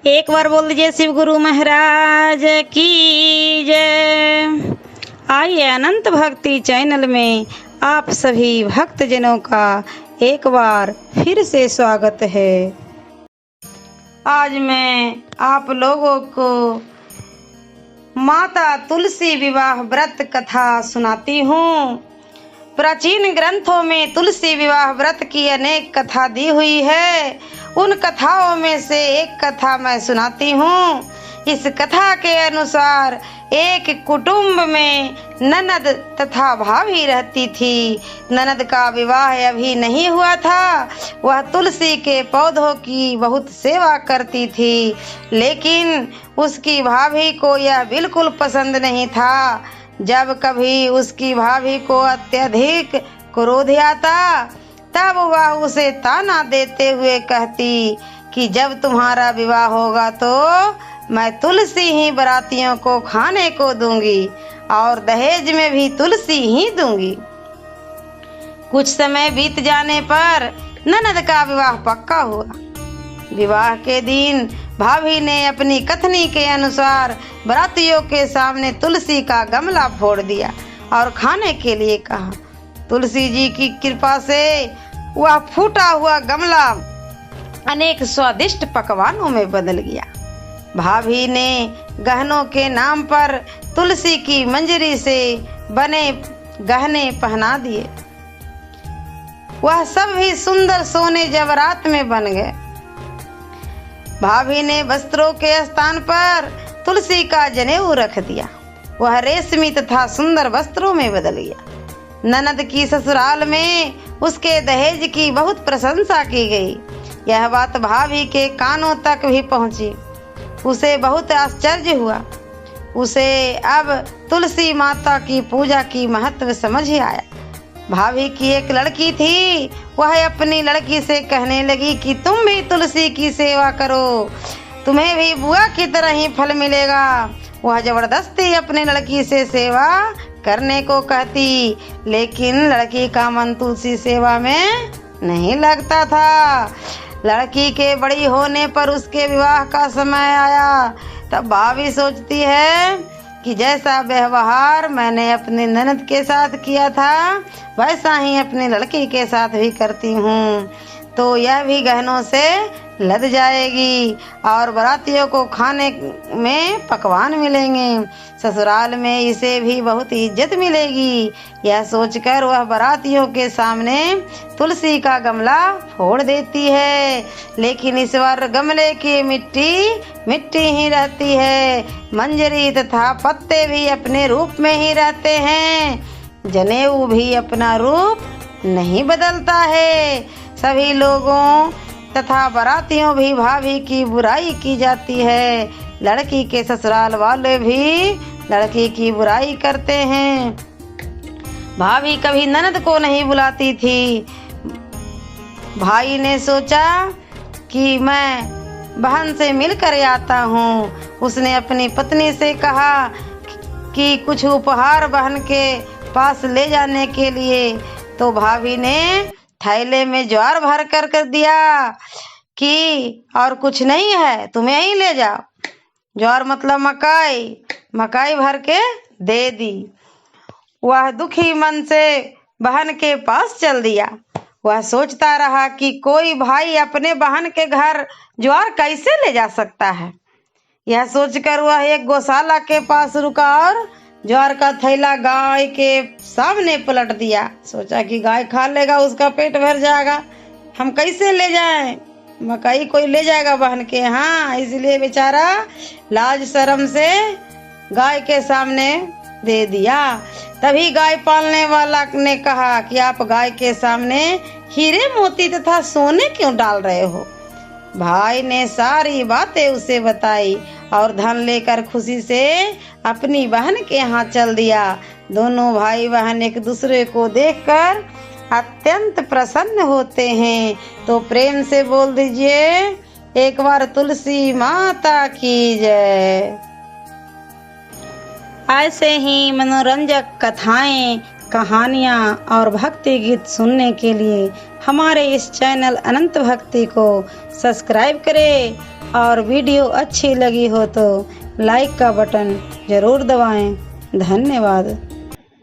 एक बार बोल दीजिए शिव गुरु महाराज की जय। आइए अनंत भक्ति चैनल में आप सभी भक्तजनों का एक बार फिर से स्वागत है। आज मैं आप लोगों को माता तुलसी विवाह व्रत कथा सुनाती हूँ। प्राचीन ग्रंथों में तुलसी विवाह व्रत की अनेक कथा दी हुई है। उन कथाओं में से एक कथा मैं सुनाती हूँ। इस कथा के अनुसार एक कुटुंब में ननद तथा भाभी रहती थी। ननद का विवाह अभी नहीं हुआ था। वह तुलसी के पौधों की बहुत सेवा करती थी, लेकिन उसकी भाभी को यह बिल्कुल पसंद नहीं था। जब कभी उसकी भाभी को अत्यधिक क्रोध आता, तब वह उसे ताना देते हुए कहती कि जब तुम्हारा विवाह होगा तो मैं तुलसी ही बारातियों को खाने को दूंगी और दहेज में भी तुलसी ही दूंगी। कुछ समय बीत जाने पर ननद का विवाह पक्का हुआ। विवाह के दिन भाभी ने अपनी कथनी के अनुसार बारातियों के सामने तुलसी का गमला फोड़ दिया और खाने के लिए कहा। तुलसी जी की कृपा से वह फूटा हुआ गमला अनेक स्वादिष्ट पकवानों में बदल गया। भाभी ने गहनों के नाम पर तुलसी की मंजरी से बने गहने पहना दिए। वह सब भी सुंदर सोने जवाहरात में बन गए। भाभी ने वस्त्रों के स्थान पर तुलसी का जनेऊ रख दिया। वह रेशमी तथा सुंदर वस्त्रों में बदल गया। ननद की ससुराल में उसके दहेज की बहुत प्रशंसा की गई। यह बात भाभी के कानों तक भी पहुंची। उसे बहुत आश्चर्य हुआ। उसे अब तुलसी माता की पूजा की महत्व समझ आया। भाभी की एक लड़की थी। वह अपनी लड़की से कहने लगी कि तुम भी तुलसी की सेवा करो, तुम्हें भी बुआ की तरह ही फल मिलेगा। वह जबरदस्ती अपनी लड़की से सेवा करने को कहती, लेकिन लड़की का मन तुलसी सेवा में नहीं लगता था। लड़की के बड़ी होने पर उसके विवाह का समय आया। तब भाभी सोचती है कि जैसा व्यवहार मैंने अपनी ननद के साथ किया था, वैसा ही अपनी लड़की के साथ भी करती हूँ, तो यह भी गहनों से लद जाएगी और बारातियों को खाने में पकवान मिलेंगे। ससुराल में इसे भी बहुत इज्जत मिलेगी। यह सोचकर वह बारातियों के सामने तुलसी का गमला फोड़ देती है, लेकिन इस बार गमले की मिट्टी ही रहती है। मंजरी तथा पत्ते भी अपने रूप में ही रहते हैं। जनेऊ भी अपना रूप नहीं बदलता है। सभी लोगों तथा बारातियों भी भाभी की बुराई की जाती है। लड़की के ससुराल वाले भी लड़की की बुराई करते हैं। भाभी कभी ननद को नहीं बुलाती थी। भाई ने सोचा कि मैं बहन से मिलकर आता हूँ। उसने अपनी पत्नी से कहा कि कुछ उपहार बहन के पास ले जाने के लिए। तो भाभी ने थैले में ज्वार भर कर दिया कि और कुछ नहीं है, तुम्हें ही ले जाओ। ज्वार मतलब मकाई भर के दे दी। वह दुखी मन से बहन के पास चल दिया। वह सोचता रहा कि कोई भाई अपने बहन के घर ज्वार कैसे ले जा सकता है। यह सोचकर वह एक गौशाला के पास रुका और ज्वार का थैला गाय के सामने पलट दिया। सोचा कि गाय खा लेगा, उसका पेट भर जाएगा, हम कैसे ले जाएं? मकई कोई ले जाएगा बहन के। हाँ, इसलिए बेचारा लाज शर्म से गाय के सामने दे दिया। तभी गाय पालने वाला ने कहा कि आप गाय के सामने हीरे मोती तथा सोने क्यों डाल रहे हो? भाई ने सारी बातें उसे बताई और धन लेकर खुशी से अपनी बहन के यहाँ चल दिया। दोनों भाई बहन एक दूसरे को देखकर अत्यंत प्रसन्न होते हैं। तो प्रेम से बोल दीजिए एक बार तुलसी माता की जय। ऐसे ही मनोरंजक कथाएं कहानियाँ और भक्ति गीत सुनने के लिए हमारे इस चैनल अनंत भक्ति को सब्सक्राइब करें और वीडियो अच्छी लगी हो तो लाइक का बटन ज़रूर दबाएं। धन्यवाद।